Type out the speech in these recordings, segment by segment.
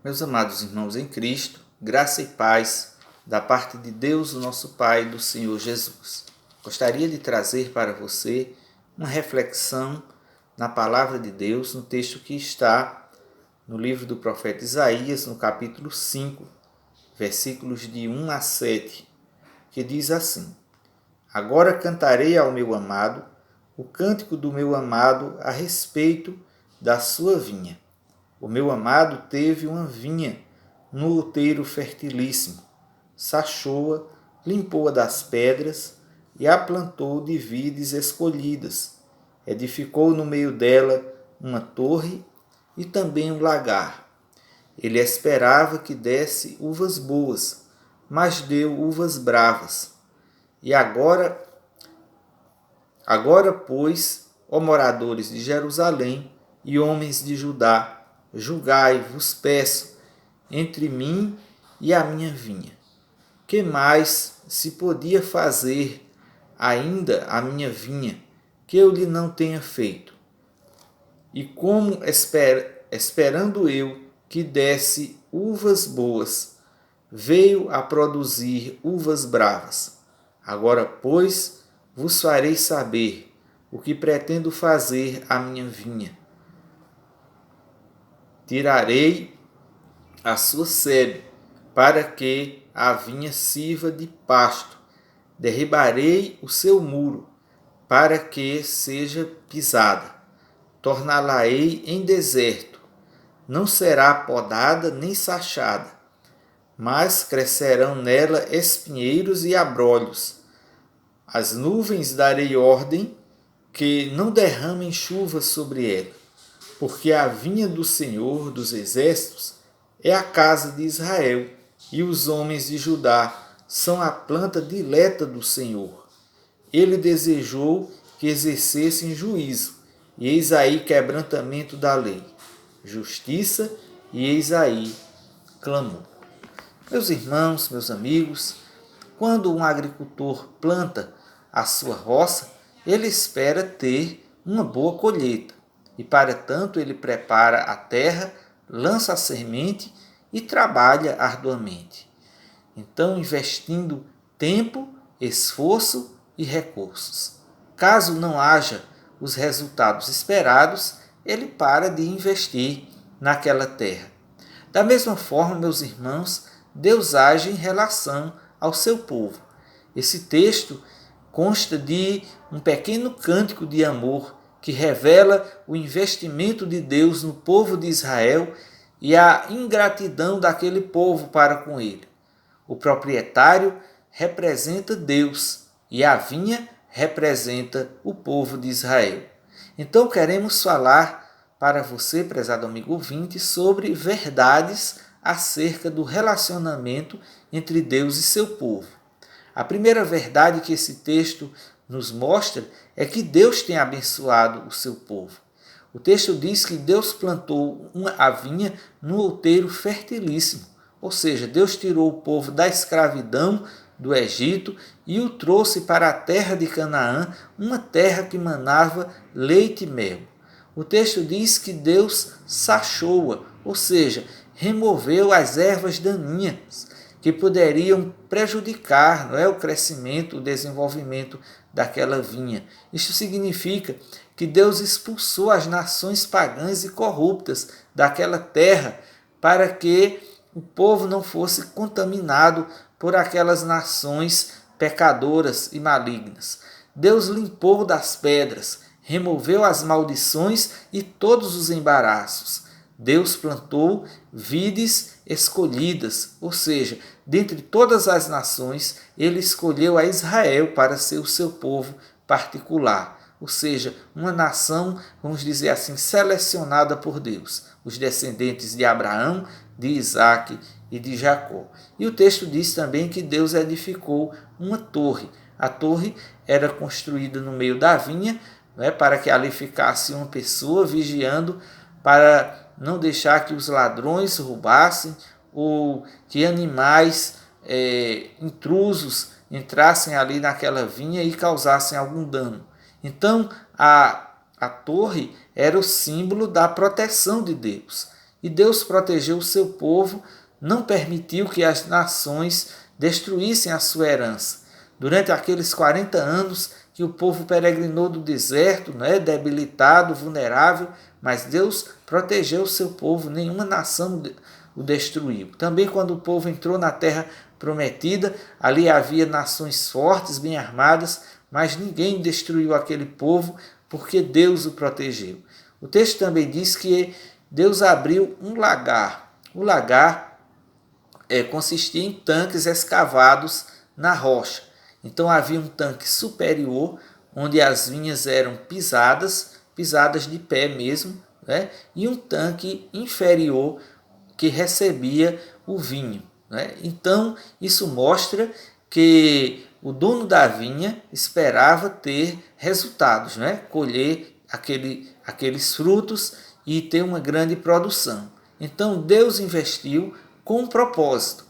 Meus amados irmãos em Cristo, graça e paz da parte de Deus, o nosso Pai, e do Senhor Jesus. Gostaria de trazer para você uma reflexão na palavra de Deus, no texto que está no livro do profeta Isaías, no capítulo 5, versículos de 1 a 7, que diz assim: Agora cantarei ao meu amado o cântico do meu amado a respeito da sua vinha. O meu amado teve uma vinha no outeiro fertilíssimo, sachou-a, limpou-a das pedras e a plantou de vides escolhidas. Edificou no meio dela uma torre e também um lagar. Ele esperava que desse uvas boas, mas deu uvas bravas. E agora, pois, ó moradores de Jerusalém e homens de Judá, julgai, vos peço, entre mim e a minha vinha. Que mais se podia fazer ainda a minha vinha, que eu lhe não tenha feito? E como esperando eu que desse uvas boas, veio a produzir uvas bravas. Agora, pois, vos farei saber o que pretendo fazer à minha vinha. Tirarei a sua sebe, para que a vinha sirva de pasto. Derribarei o seu muro, para que seja pisada. Torná-la-ei em deserto. Não será podada nem sachada, mas crescerão nela espinheiros e abrolhos. As nuvens darei ordem que não derramem chuva sobre ela, porque a vinha do Senhor dos Exércitos é a casa de Israel, e os homens de Judá são a planta dileta do Senhor. Ele desejou que exercessem juízo, e eis aí quebrantamento da lei, justiça, e eis aí clamor. Meus irmãos, meus amigos, quando um agricultor planta a sua roça, ele espera ter uma boa colheita. E para tanto ele prepara a terra, lança a semente e trabalha arduamente. Então, investindo tempo, esforço e recursos. Caso não haja os resultados esperados, ele para de investir naquela terra. Da mesma forma, meus irmãos, Deus age em relação ao seu povo. Esse texto consta de um pequeno cântico de amor que revela o investimento de Deus no povo de Israel e a ingratidão daquele povo para com ele. O proprietário representa Deus e a vinha representa o povo de Israel. Então queremos falar para você, prezado amigo ouvinte, sobre verdades acerca do relacionamento entre Deus e seu povo. A primeira verdade que esse texto nos mostra é que Deus tem abençoado o seu povo. O texto diz que Deus plantou a vinha no outeiro fertilíssimo, ou seja, Deus tirou o povo da escravidão do Egito e o trouxe para a terra de Canaã, uma terra que manava leite e mel. O texto diz que Deus sachou-a, ou seja, removeu as ervas daninhas que poderiam prejudicar, o crescimento, o desenvolvimento daquela vinha. Isto significa que Deus expulsou as nações pagãs e corruptas daquela terra para que o povo não fosse contaminado por aquelas nações pecadoras e malignas. Deus limpou das pedras, removeu as maldições e todos os embaraços. Deus plantou vides escolhidas, ou seja, dentre todas as nações, ele escolheu a Israel para ser o seu povo particular, ou seja, uma nação, vamos dizer assim, selecionada por Deus, os descendentes de Abraão, de Isaque e de Jacó. E o texto diz também que Deus edificou uma torre. A torre era construída no meio da vinha, para que ali ficasse uma pessoa vigiando para não deixar que os ladrões roubassem ou que animais intrusos entrassem ali naquela vinha e causassem algum dano. Então, a torre era o símbolo da proteção de Deus. e Deus protegeu o seu povo, não permitiu que as nações destruíssem a sua herança. Durante aqueles 40 anos que o povo peregrinou do deserto, debilitado, vulnerável, mas Deus protegeu o seu povo, nenhuma nação o destruiu. Também quando o povo entrou na terra prometida, ali havia nações fortes, bem armadas, mas ninguém destruiu aquele povo porque Deus o protegeu. O texto também diz que Deus abriu um lagar. O lagar consistia em tanques escavados na rocha. Então havia um tanque superior, onde as vinhas eram pisadas de pé mesmo, e um tanque inferior que recebia o vinho. Então isso mostra que o dono da vinha esperava ter resultados, colher aqueles frutos e ter uma grande produção. Então Deus investiu com um propósito,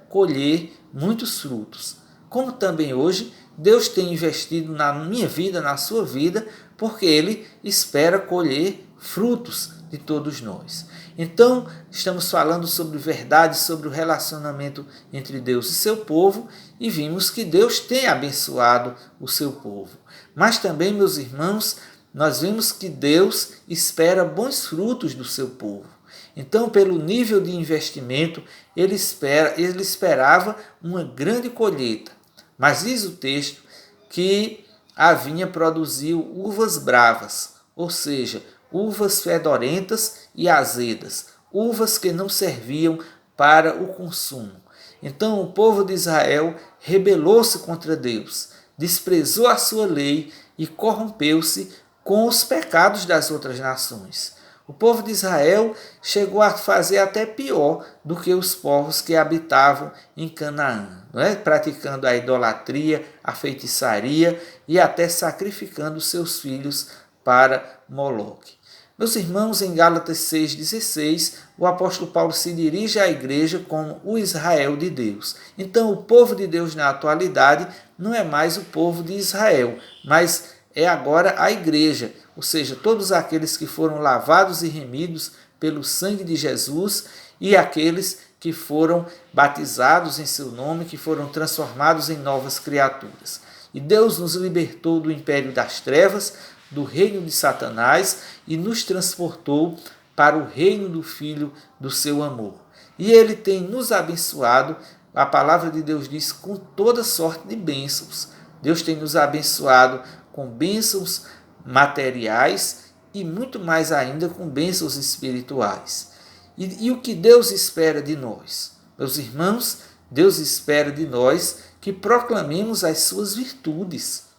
colher muitos frutos. Como também hoje, Deus tem investido na minha vida, na sua vida, porque Ele espera colher frutos de todos nós. Então, estamos falando sobre verdade, sobre o relacionamento entre Deus e seu povo, e vimos que Deus tem abençoado o seu povo. Mas também, meus irmãos, nós vimos que Deus espera bons frutos do seu povo. Então, pelo nível de investimento, ele esperava uma grande colheita. Mas diz o texto que a vinha produziu uvas bravas, ou seja, uvas fedorentas e azedas, uvas que não serviam para o consumo. Então o povo de Israel rebelou-se contra Deus, desprezou a sua lei e corrompeu-se com os pecados das outras nações. O povo de Israel chegou a fazer até pior do que os povos que habitavam em Canaã, praticando a idolatria, a feitiçaria e até sacrificando seus filhos para Moloque. Meus irmãos, em Gálatas 6,16, o apóstolo Paulo se dirige à igreja como o Israel de Deus. Então, o povo de Deus na atualidade não é mais o povo de Israel, mas é agora a igreja, ou seja, todos aqueles que foram lavados e remidos pelo sangue de Jesus e aqueles que foram batizados em seu nome, que foram transformados em novas criaturas. E Deus nos libertou do império das trevas, do reino de Satanás e nos transportou para o reino do Filho do seu amor. E Ele tem nos abençoado, a palavra de Deus diz, com toda sorte de bênçãos. Deus tem nos abençoado com bênçãos materiais e muito mais ainda com bênçãos espirituais. E o que Deus espera de nós? Meus irmãos, Deus espera de nós que proclamemos as suas virtudes.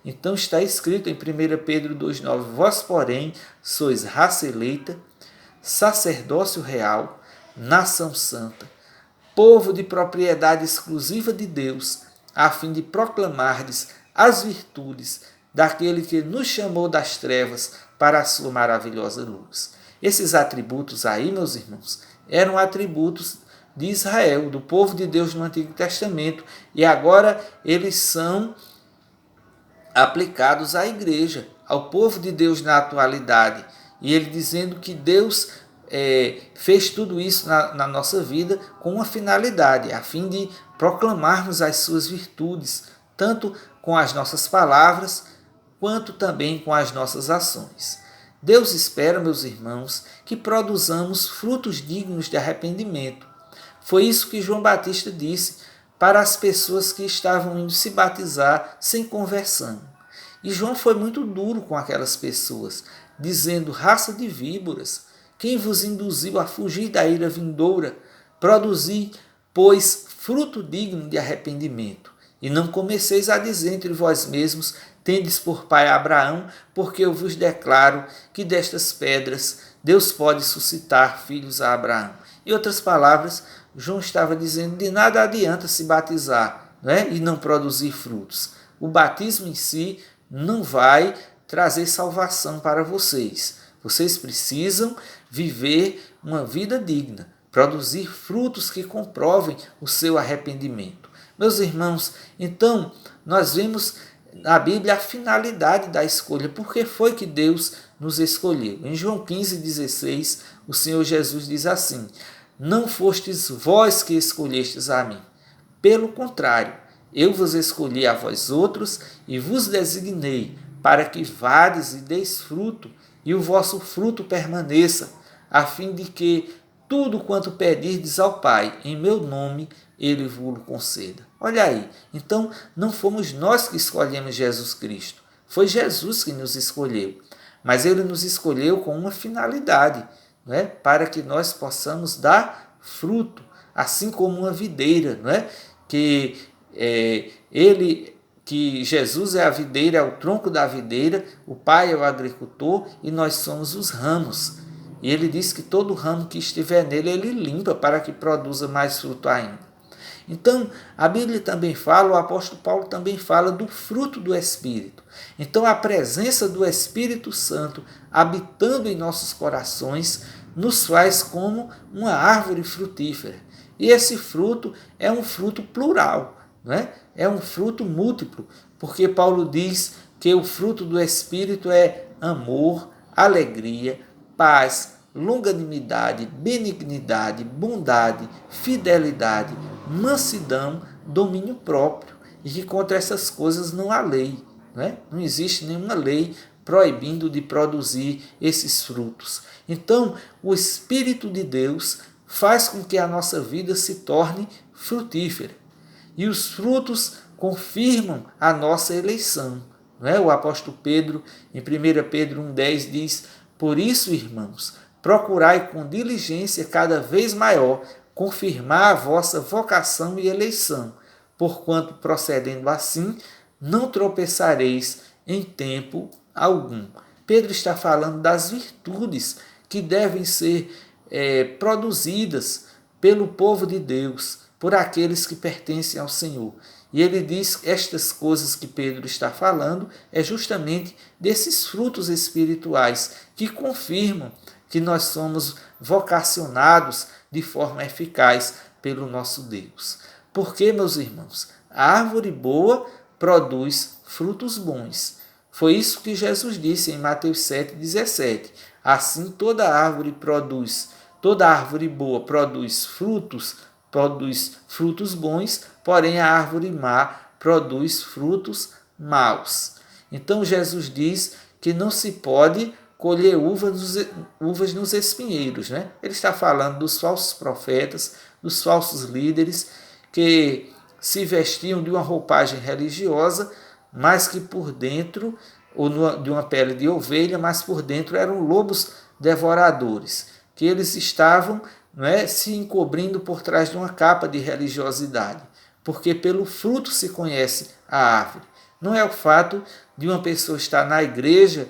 Então está escrito em 1 Pedro 2,9: Vós, porém, sois raça eleita, sacerdócio real, nação santa, povo de propriedade exclusiva de Deus, a fim de proclamardes as virtudes daquele que nos chamou das trevas para a sua maravilhosa luz. Esses atributos aí, meus irmãos, eram atributos de Israel, do povo de Deus no Antigo Testamento, e agora eles são aplicados à igreja, ao povo de Deus na atualidade. E ele dizendo que Deus fez tudo isso na nossa vida com uma finalidade, a fim de proclamarmos as suas virtudes, tanto com as nossas palavras, quanto também com as nossas ações. Deus espera, meus irmãos, que produzamos frutos dignos de arrependimento. Foi isso que João Batista disse para as pessoas que estavam indo se batizar sem conversão. E João foi muito duro com aquelas pessoas, dizendo: raça de víboras, quem vos induziu a fugir da ira vindoura? Produzi, pois, fruto digno de arrependimento. E não comeceis a dizer entre vós mesmos: tendes por pai Abraão, porque eu vos declaro que destas pedras Deus pode suscitar filhos a Abraão. Em outras palavras, João estava dizendo: de nada adianta se batizar, e não produzir frutos. O batismo em si não vai trazer salvação para vocês. Vocês precisam viver uma vida digna, produzir frutos que comprovem o seu arrependimento. Meus irmãos, então nós vemos na Bíblia a finalidade da escolha. Por que foi que Deus nos escolheu. Em João 15,16, o Senhor Jesus diz assim: não fostes vós que escolhestes a mim. Pelo contrário, eu vos escolhi a vós outros e vos designei para que vades e deis fruto, e o vosso fruto permaneça, a fim de que tudo quanto pedirdes ao Pai, em meu nome, ele vos conceda. Olha aí, então não fomos nós que escolhemos Jesus Cristo, foi Jesus que nos escolheu. Mas ele nos escolheu com uma finalidade, né? Para que nós possamos dar fruto, assim como uma videira, né? Que Jesus é a videira, é o tronco da videira, o Pai é o agricultor e nós somos os ramos. E ele diz que todo ramo que estiver nele, ele limpa para que produza mais fruto ainda. Então, a Bíblia também fala, o apóstolo Paulo também fala do fruto do Espírito. Então, a presença do Espírito Santo habitando em nossos corações nos faz como uma árvore frutífera. E esse fruto é um fruto plural, né? É um fruto múltiplo, porque Paulo diz que o fruto do Espírito é amor, alegria, paz, longanimidade, benignidade, bondade, fidelidade, mansidão, domínio próprio. E que contra essas coisas não há lei, né? Não existe nenhuma lei proibindo de produzir esses frutos. Então, o Espírito de Deus faz com que a nossa vida se torne frutífera. E os frutos confirmam a nossa eleição. Não é? O apóstolo Pedro, em 1 Pedro 1,10, diz: por isso, irmãos, procurai com diligência cada vez maior confirmar a vossa vocação e eleição, porquanto, procedendo assim, não tropeçareis em tempo algum. Pedro está falando das virtudes que devem ser produzidas pelo povo de Deus, por aqueles que pertencem ao Senhor. E ele diz que estas coisas que Pedro está falando é justamente desses frutos espirituais que confirmam que nós somos vocacionados de forma eficaz pelo nosso Deus. Porque, meus irmãos, a árvore boa produz frutos bons. Foi isso que Jesus disse em Mateus 7,17. Assim toda árvore boa produz frutos bons, porém a árvore má produz frutos maus. Então Jesus diz que não se pode colher uvas nos espinheiros, né? Ele está falando dos falsos profetas, dos falsos líderes que se vestiam de uma roupagem religiosa, mas que por dentro, ou de uma pele de ovelha, mas por dentro eram lobos devoradores, que eles estavam, não é, se encobrindo por trás de uma capa de religiosidade, porque pelo fruto se conhece a árvore. Não é o fato de uma pessoa estar na igreja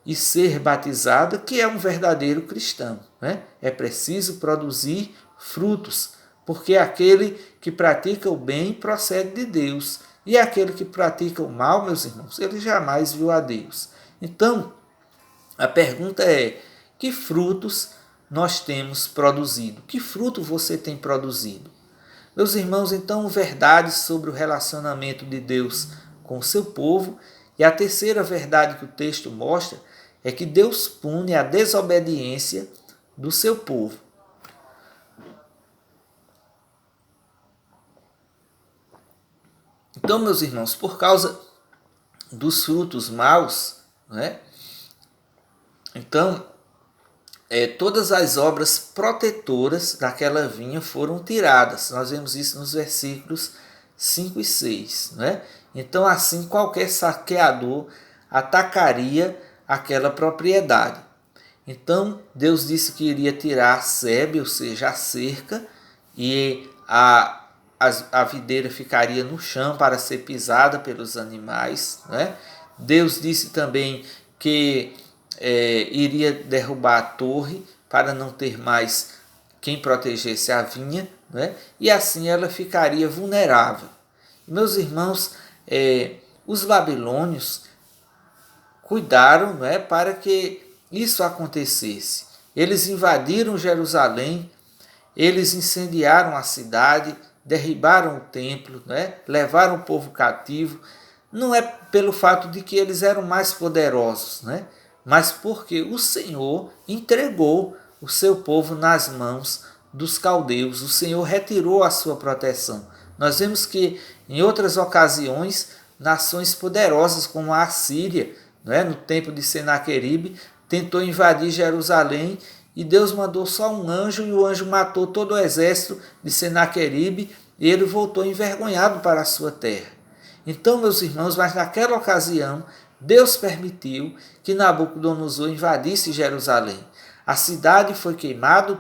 e ser batizada que é um verdadeiro cristão, né? É preciso produzir frutos, porque aquele que pratica o bem procede de Deus, e aquele que pratica o mal, meus irmãos, ele jamais viu a Deus. Então, a pergunta é: que frutos nós temos produzido? Que fruto você tem produzido? Meus irmãos, então, verdades sobre o relacionamento de Deus com o seu povo. E a terceira verdade que o texto mostra é que Deus pune a desobediência do seu povo. Então, meus irmãos, por causa dos frutos maus, né? Então, todas as obras protetoras daquela vinha foram tiradas. Nós vemos isso nos versículos 5 e 6. Né? Então, assim, qualquer saqueador atacaria aquela propriedade. Então, Deus disse que iria tirar a sebe, ou seja, a cerca, e a videira ficaria no chão para ser pisada pelos animais. Né? Deus disse também que iria derrubar a torre para não ter mais quem protegesse a vinha, né? E assim ela ficaria vulnerável. Meus irmãos, os babilônios cuidaram, né, para que isso acontecesse. Eles invadiram Jerusalém, eles incendiaram a cidade, derribaram o templo, né, levaram o povo cativo. Não é pelo fato de que eles eram mais poderosos, né? mas porque o Senhor entregou o seu povo nas mãos dos caldeus. O Senhor retirou a sua proteção. Nós vemos que em outras ocasiões, nações poderosas como a Assíria, no tempo de Senaqueribe, tentou invadir Jerusalém e Deus mandou só um anjo e o anjo matou todo o exército de Senaqueribe e ele voltou envergonhado para a sua terra. Então, meus irmãos, mas naquela ocasião, Deus permitiu que Nabucodonosor invadisse Jerusalém. A cidade foi queimada,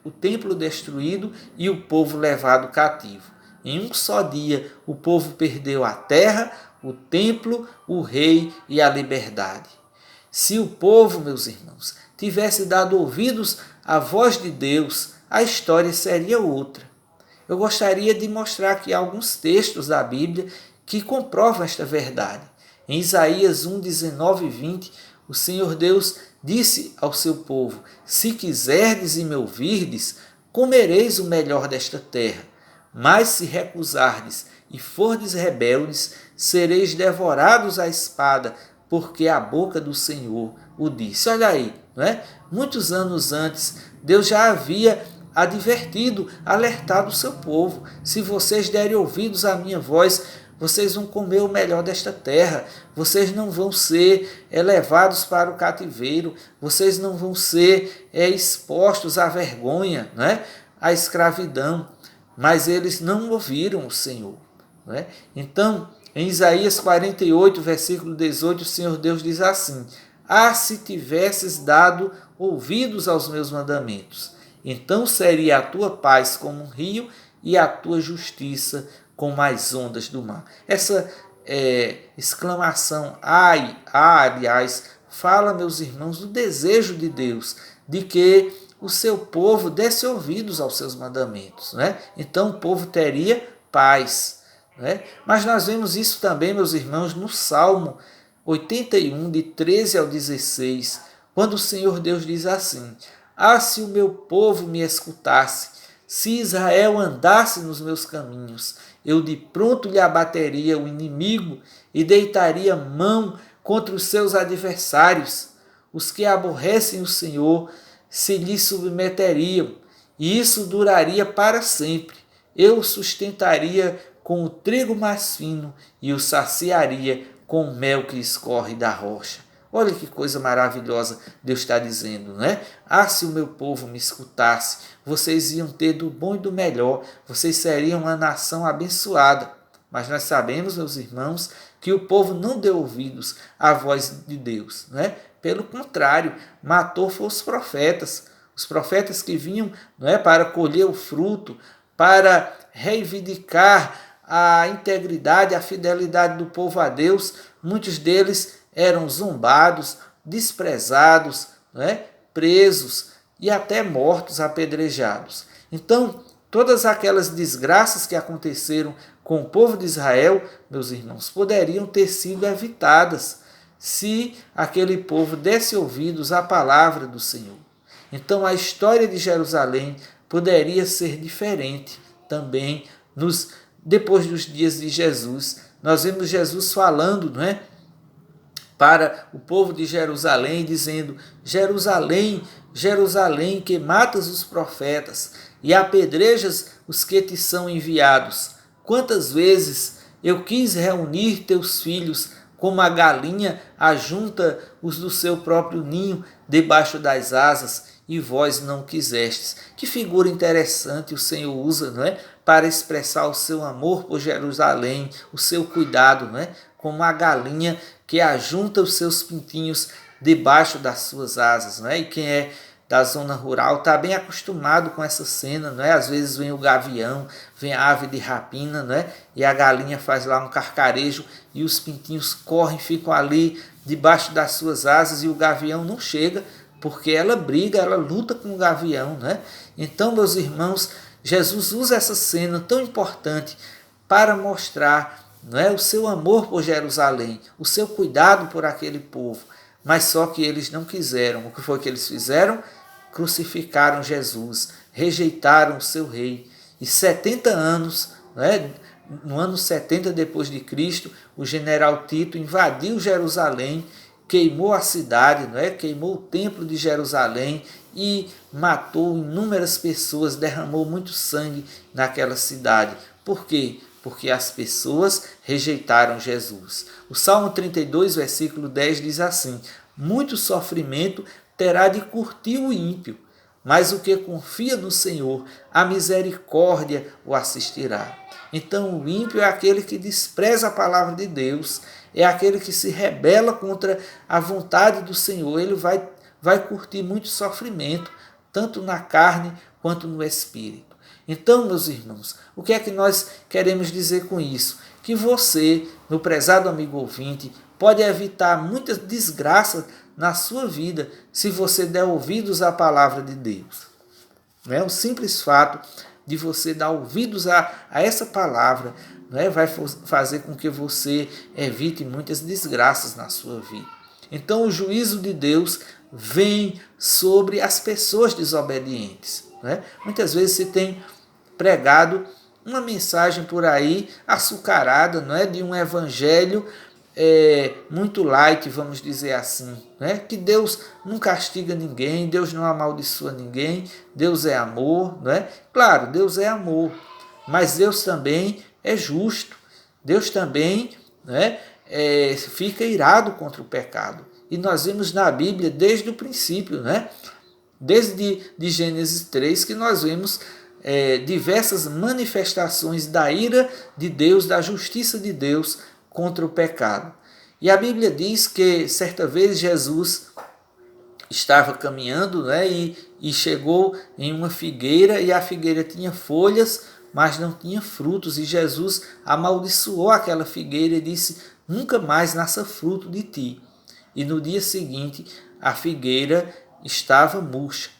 o templo destruído e o povo levado cativo. Em um só dia, o povo perdeu a terra, o templo, o rei e a liberdade. Se o povo, meus irmãos, tivesse dado ouvidos à voz de Deus, a história seria outra. Eu gostaria de mostrar aqui alguns textos da Bíblia que comprovam esta verdade. Em Isaías 1, 19 e 20, o Senhor Deus disse ao seu povo: se quiserdes e me ouvirdes, comereis o melhor desta terra. Mas se recusardes e fordes rebeldes, sereis devorados à espada, porque a boca do Senhor o disse. Olha aí, não é? Muitos anos antes, Deus já havia advertido, alertado o seu povo: se vocês derem ouvidos à minha voz, vocês vão comer o melhor desta terra, vocês não vão ser levados para o cativeiro, vocês não vão ser expostos à vergonha, à escravidão. Mas eles não ouviram o Senhor. Então, em Isaías 48, versículo 18, o Senhor Deus diz assim: ah, se tivesses dado ouvidos aos meus mandamentos, então seria a tua paz como um rio e a tua justiça como as ondas do mar. Essa exclamação, aliás, fala, meus irmãos, do desejo de Deus, de que o seu povo desse ouvidos aos seus mandamentos. Então o povo teria paz. Mas nós vemos isso também, meus irmãos, no Salmo 81, de 13 ao 16, quando o Senhor Deus diz assim: ah, se o meu povo me escutasse, se Israel andasse nos meus caminhos, eu de pronto lhe abateria o inimigo e deitaria mão contra os seus adversários. Os que aborrecem o Senhor se lhe submeteriam, e isso duraria para sempre. Eu o sustentaria com o trigo mais fino e o saciaria com o mel que escorre da rocha. Olha que coisa maravilhosa Deus está dizendo, Ah, se o meu povo me escutasse, vocês iam ter do bom e do melhor, vocês seriam uma nação abençoada. Mas nós sabemos, meus irmãos, que o povo não deu ouvidos à voz de Deus, Pelo contrário, matou os profetas que vinham para colher o fruto, para reivindicar a integridade, a fidelidade do povo a Deus. Muitos deles eram zombados, desprezados, presos e até mortos, apedrejados. Então, todas aquelas desgraças que aconteceram com o povo de Israel, meus irmãos, poderiam ter sido evitadas se aquele povo desse ouvidos à palavra do Senhor. Então, a história de Jerusalém poderia ser diferente também depois dos dias de Jesus. Nós vemos Jesus falando, para o povo de Jerusalém, dizendo: Jerusalém, Jerusalém, que matas os profetas e apedrejas os que te são enviados. Quantas vezes eu quis reunir teus filhos, como a galinha ajunta os do seu próprio ninho debaixo das asas, e vós não quisestes. Que figura interessante o Senhor usa, para expressar o seu amor por Jerusalém, o seu cuidado, como a galinha que ajunta os seus pintinhos debaixo das suas asas. E quem é da zona rural está bem acostumado com essa cena. Às vezes vem o gavião, vem a ave de rapina, e a galinha faz lá um carcarejo e os pintinhos correm, ficam ali debaixo das suas asas e o gavião não chega, porque ela briga, ela luta com o gavião. Então, meus irmãos, Jesus usa essa cena tão importante para mostrar o seu amor por Jerusalém, o seu cuidado por aquele povo. Mas só que eles não quiseram. O que foi que eles fizeram? Crucificaram Jesus, rejeitaram o seu rei. E 70 anos, no ano 70 depois de Cristo, o general Tito invadiu Jerusalém queimou a cidade, não é? Queimou o templo de Jerusalém e matou inúmeras pessoas, derramou muito sangue naquela cidade. Por quê? Porque as pessoas rejeitaram Jesus. O Salmo 32, versículo 10 diz assim: muito sofrimento terá de curtir o ímpio, mas o que confia no Senhor, a misericórdia o assistirá. Então o ímpio é aquele que despreza a palavra de Deus, é aquele que se rebela contra a vontade do Senhor. Ele vai curtir muito sofrimento, tanto na carne quanto no espírito. Então, meus irmãos, o que é que nós queremos dizer com isso? Que você, meu prezado amigo ouvinte, pode evitar muitas desgraças na sua vida se você der ouvidos à palavra de Deus. Não é? O simples fato de você dar ouvidos a essa palavra, não é? Vai fazer com que você evite muitas desgraças na sua vida. Então o juízo de Deus vem sobre as pessoas desobedientes. Não é? Muitas vezes se tem pregado uma mensagem por aí açucarada, não é? De um evangelho muito light, vamos dizer assim, né? Que Deus não castiga ninguém, Deus não amaldiçoa ninguém, Deus é amor, não é? Claro, Deus é amor, mas Deus também é justo, Deus também, né, fica irado contra o pecado. E nós vimos na Bíblia desde o princípio, né? Desde de Gênesis 3, que nós vemos diversas manifestações da ira de Deus, da justiça de Deus contra o pecado. E a Bíblia diz que certa vez Jesus estava caminhando, né, e chegou em uma figueira, e a figueira tinha folhas, mas não tinha frutos, e Jesus amaldiçoou aquela figueira e disse: nunca mais nasça fruto de ti. E no dia seguinte a figueira estava murcha.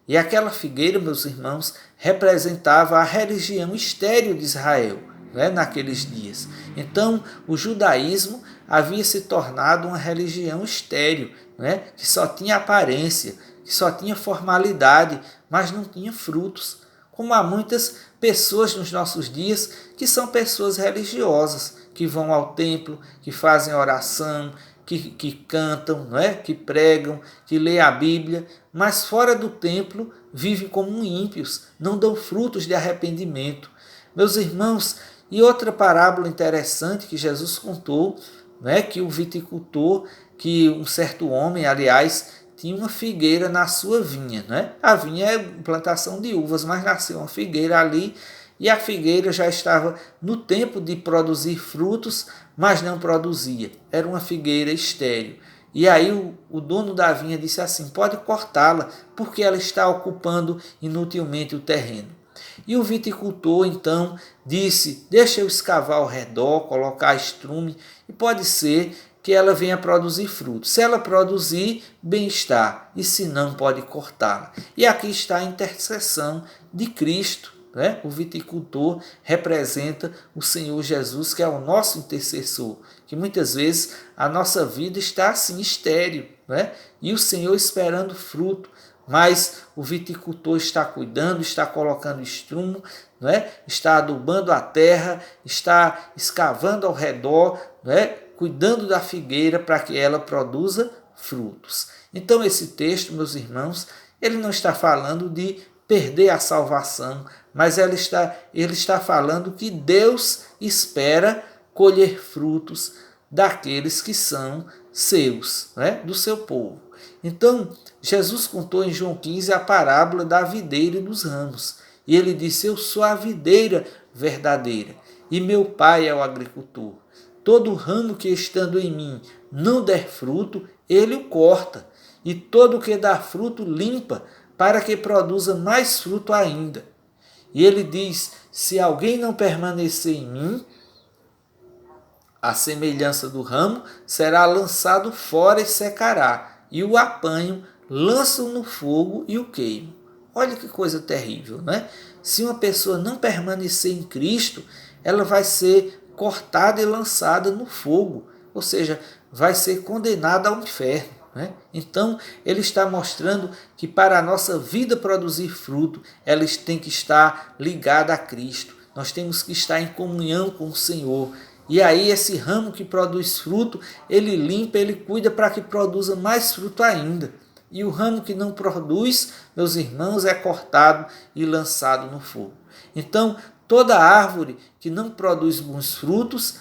E aquela figueira, meus irmãos, representava a religião estéril de Israel, né, naqueles dias. Então, o judaísmo havia se tornado uma religião estéril, né, que só tinha aparência, que só tinha formalidade, mas não tinha frutos. Como há muitas pessoas nos nossos dias que são pessoas religiosas, que vão ao templo, que fazem oração, que cantam, não é? Que pregam, que lêem a Bíblia, mas fora do templo vivem como ímpios, não dão frutos de arrependimento. Meus irmãos, e outra parábola interessante que Jesus contou, né, que o viticultor, que um certo homem, aliás, tinha uma figueira na sua vinha. Né? A vinha é plantação de uvas, mas nasceu uma figueira ali, e a figueira já estava no tempo de produzir frutos, mas não produzia. Era uma figueira estéril. E aí o dono da vinha disse assim: pode cortá-la, porque ela está ocupando inutilmente o terreno. E o viticultor então disse: deixa eu escavar ao redor, colocar estrume, e pode ser que ela venha produzir frutos. Se ela produzir, bem está, e se não, pode cortá-la. E aqui está a intercessão de Cristo. Né? O viticultor representa o Senhor Jesus, que é o nosso intercessor, que muitas vezes a nossa vida está assim, estéril, né? E o Senhor esperando fruto, mas o viticultor está cuidando, está colocando estrumo, né? Está adubando a terra, está escavando ao redor, né? Cuidando da figueira para que ela produza frutos. Então esse texto, meus irmãos, ele não está falando de perder a salvação, mas ele está falando que Deus espera colher frutos daqueles que são seus, né? Do seu povo. Então, Jesus contou em João 15 a parábola da videira e dos ramos. E ele disse: eu sou a videira verdadeira, e meu pai é o agricultor. Todo ramo que estando em mim não der fruto, ele o corta, e todo que dá fruto limpa, para que produza mais fruto ainda. E ele diz: se alguém não permanecer em mim, a semelhança do ramo, será lançado fora e secará, e o apanham, lançam no fogo e o queimam. Olha que coisa terrível, né? Se uma pessoa não permanecer em Cristo, ela vai ser cortada e lançada no fogo, ou seja, vai ser condenada ao inferno. Né? Então, ele está mostrando que para a nossa vida produzir fruto, ela tem que estar ligada a Cristo. Nós temos que estar em comunhão com o Senhor. E aí esse ramo que produz fruto, ele limpa, ele cuida para que produza mais fruto ainda. E o ramo que não produz, meus irmãos, é cortado e lançado no fogo. Então, toda árvore que não produz bons frutos,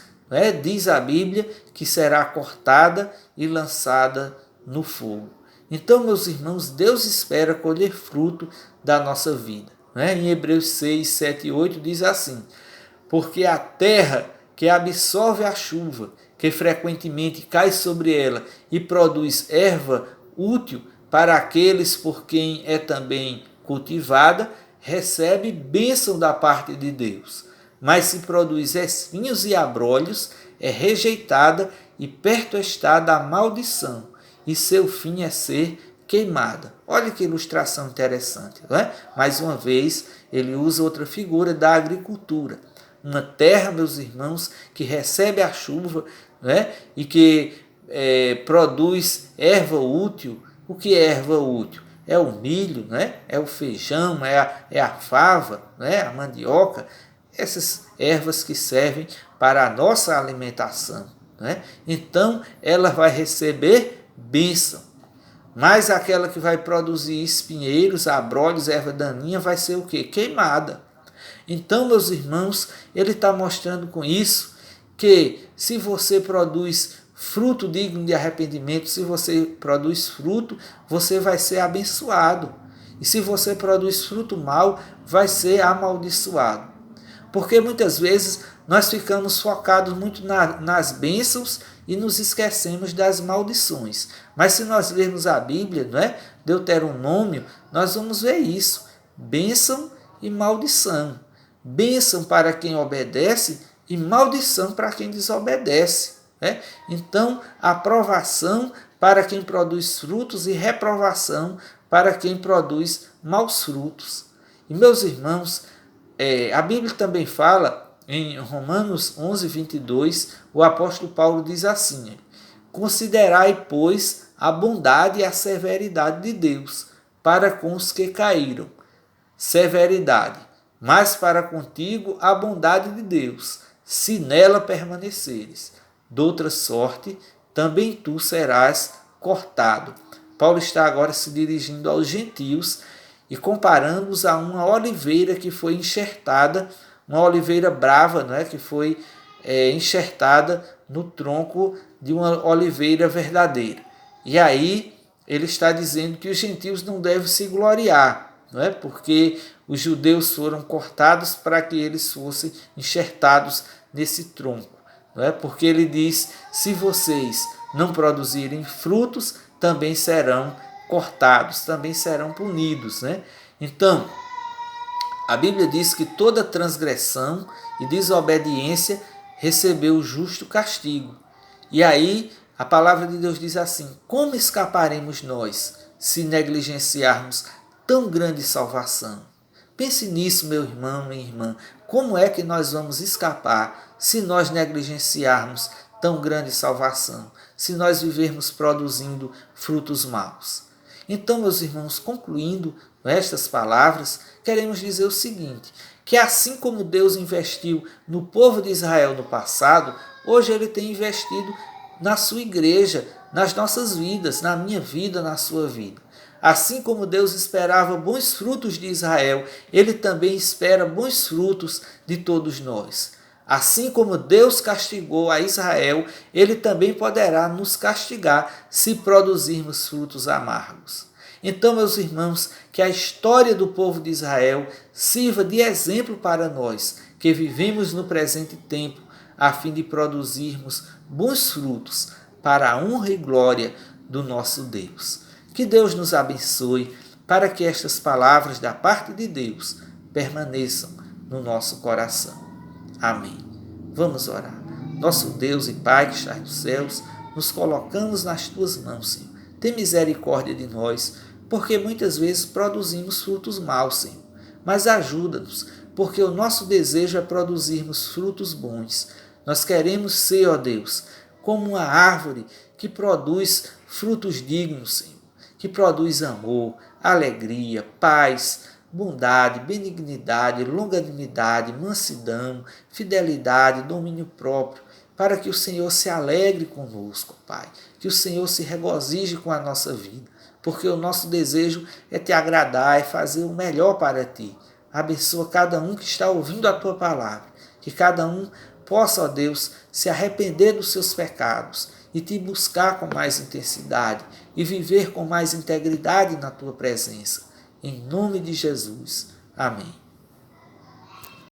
diz a Bíblia, que será cortada e lançada no fogo. Então, meus irmãos, Deus espera colher fruto da nossa vida. Em Hebreus 6, 7 e 8 diz assim: porque a terra que absorve a chuva, que frequentemente cai sobre ela e produz erva útil para aqueles por quem é também cultivada, recebe bênção da parte de Deus. Mas se produz espinhos e abrolhos, é rejeitada e perto está da maldição, e seu fim é ser queimada. Olha que ilustração interessante, não é? Mais uma vez, ele usa outra figura da agricultura. Uma terra, meus irmãos, que recebe a chuva, né? E que produz erva útil. O que é erva útil? É o milho, né? É o feijão, é a fava, né? A mandioca. Essas ervas que servem para a nossa alimentação. Né? Então, ela vai receber bênção. Mas aquela que vai produzir espinheiros, abrolhos, erva daninha, vai ser o quê? Queimada. Então, meus irmãos, ele está mostrando com isso que se você produz fruto digno de arrependimento, se você produz fruto, você vai ser abençoado. E se você produz fruto mau, vai ser amaldiçoado. Porque muitas vezes nós ficamos focados muito nas bênçãos e nos esquecemos das maldições. Mas se nós lermos a Bíblia, Deuteronômio, nós vamos ver isso. Bênção e maldição. Bênção para quem obedece e maldição para quem desobedece. Então, aprovação para quem produz frutos e reprovação para quem produz maus frutos. E meus irmãos, a Bíblia também fala, em Romanos 11, 22, o apóstolo Paulo diz assim: considerai, pois, a bondade e a severidade de Deus para com os que caíram. Severidade, mas para contigo a bondade de Deus, se nela permaneceres. Doutra sorte, também tu serás cortado. Paulo está agora se dirigindo aos gentios e comparando-os a uma oliveira que foi enxertada, uma oliveira brava, que foi enxertada no tronco de uma oliveira verdadeira. E aí ele está dizendo que os gentios não devem se gloriar, porque os judeus foram cortados para que eles fossem enxertados nesse tronco. Porque ele diz, se vocês não produzirem frutos, também serão cortados, também serão punidos. Então, a Bíblia diz que toda transgressão e desobediência recebeu o justo castigo. E aí a palavra de Deus diz assim: como escaparemos nós se negligenciarmos tão grande salvação? Pense nisso, meu irmão, minha irmã. Como é que nós vamos escapar se nós negligenciarmos tão grande salvação? Se nós vivermos produzindo frutos maus? Então, meus irmãos, concluindo estas palavras, queremos dizer o seguinte: que assim como Deus investiu no povo de Israel no passado, hoje Ele tem investido na sua igreja, nas nossas vidas, na minha vida, na sua vida. Assim como Deus esperava bons frutos de Israel, Ele também espera bons frutos de todos nós. Assim como Deus castigou a Israel, Ele também poderá nos castigar se produzirmos frutos amargos. Então, meus irmãos, que a história do povo de Israel sirva de exemplo para nós, que vivemos no presente tempo, a fim de produzirmos bons frutos para a honra e glória do nosso Deus. Que Deus nos abençoe para que estas palavras da parte de Deus permaneçam no nosso coração. Amém. Vamos orar. Nosso Deus e Pai que está nos céus, nos colocamos nas tuas mãos, Senhor. Tem misericórdia de nós, porque muitas vezes produzimos frutos maus, Senhor. Mas ajuda-nos, porque o nosso desejo é produzirmos frutos bons. Nós queremos ser, ó Deus, como uma árvore que produz frutos dignos, Senhor, que produz amor, alegria, paz, bondade, benignidade, longanimidade, mansidão, fidelidade, domínio próprio para que o Senhor se alegre conosco, Pai, que o Senhor se regozije com a nossa vida, porque o nosso desejo é te agradar, é fazer o melhor para ti. Abençoa cada um que está ouvindo a tua palavra, que cada um possa, ó Deus, se arrepender dos seus pecados e te buscar com mais intensidade e viver com mais integridade na tua presença. Em nome de Jesus. Amém.